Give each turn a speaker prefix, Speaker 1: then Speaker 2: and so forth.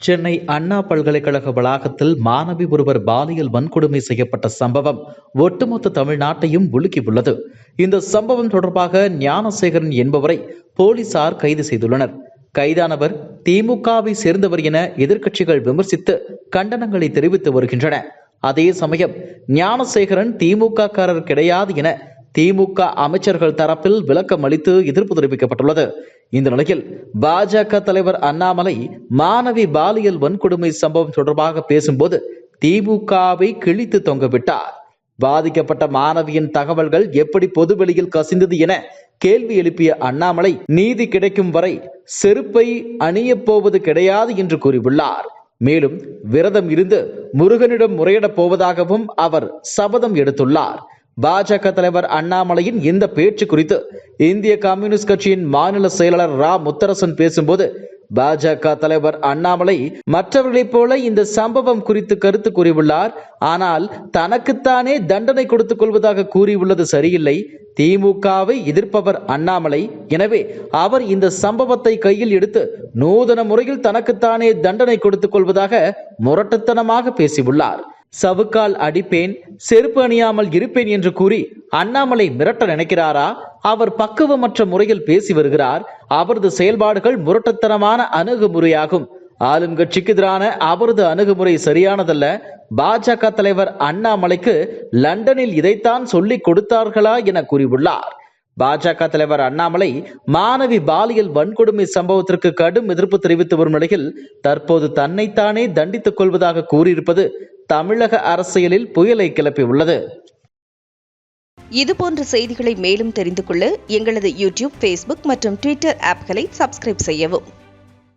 Speaker 1: சென்னை அண்ணா பல்கலைக்கழக வளாகத்தில் மாணவி ஒருவர் பாலியல் வன்கொடுமை செய்யப்பட்ட சம்பவம் ஒட்டுமொத்த தமிழ்நாட்டையும் உலுக்கியுள்ளது. இந்த சம்பவம் தொடர்பாக ஞானசேகரன் என்பவரை போலீசார் கைது செய்துள்ளனர். கைதானவர் திமுகவை சேர்ந்தவர் என எதிர்க்கட்சிகள் விமர்சித்து கண்டனங்களை தெரிவித்து வருகின்றன. அதே சமயம் ஞானசேகரன் திமுக காரர் கிடையாது என திமுக அமைச்சர்கள் தரப்பில் விளக்கம் அளித்து எதிர்ப்பு தெரிவிக்கப்பட்டுள்ளது. இந்த நிலையில் பாஜக தலைவர் அண்ணாமலை மாணவி பாலியல் வன்கொடுமை சம்பவம் தொடர்பாக பேசும்போது திமுகவை கிழித்து தொங்கவிட்டார். பாதிக்கப்பட்ட மாணவியின் தகவல்கள் எப்படி பொதுவெளியில் கசிந்தது என கேள்வி எழுப்பிய அண்ணாமலை நீதி கிடைக்கும் வரை செருப்பை அணியப் போவது கிடையாது என்று கூறியுள்ளார். மேலும் விரதம் இருந்து முருகனிடம் முறையிடப் போவதாகவும் அவர் சபதம் எடுத்துள்ளார். பாஜக தலைவர் அண்ணாமலையின் இந்த பேச்சு குறித்து இந்திய கம்யூனிஸ்ட் கட்சியின் மாநில செயலாளர் ரா முத்தரசன் பேசும்போது பாஜக தலைவர் அண்ணாமலை மற்றவர்களைப் போல இந்த சம்பவம் குறித்து கருத்து கூறியுள்ளார். ஆனால் தனக்குத்தானே தண்டனை கொடுத்துக் கொள்வதாக கூறியுள்ளது சரியில்லை. திமுகவை எதிர்ப்பவர் அண்ணாமலை. எனவே அவர் இந்த சம்பவத்தை கையில் எடுத்து நூதன முறையில் தனக்குத்தானே தண்டனை கொடுத்துக் கொள்வதாக முரட்டுத்தனமாக பேசியுள்ளார். சவுக்கால் அடிப்பேன், செருப்பு அணியாமல் இருப்பேன் என்று கூறி அண்ணாமலை மிரட்ட நினைக்கிறாரா? அவர் பக்குவமற்ற முறையில் பேசி வருகிறார். அவரது செயல்பாடுகள் முரட்டுத்தனமான அணுகுமுறையாகும். ஆளும் கட்சிக்கு எதிரான அவரது அணுகுமுறை சரியானதல்ல. பாஜக தலைவர் அண்ணாமலைக்கு லண்டனில் இதைத்தான் சொல்லிக் கொடுத்தார்களா என கூறியுள்ளார். பாஜக தலைவர் அண்ணாமலை மாணவி பாலியல் வன்கொடுமை சம்பவத்திற்கு கடும் எதிர்ப்பு தெரிவித்து வரும் நிலையில் தற்போது தன்னைத்தானே தண்டித்துக் கொள்வதாக கூறியிருப்பது தமிழக அரசியலில் புயலை கிளப்பியுள்ளது.
Speaker 2: இதுபோன்ற செய்திகளை மேலும் தெரிந்து கொள்ள எங்களது யூடியூப், ஃபேஸ்புக் மற்றும் ட்விட்டர் ஆப்களை சப்ஸ்கிரைப் செய்யவும்.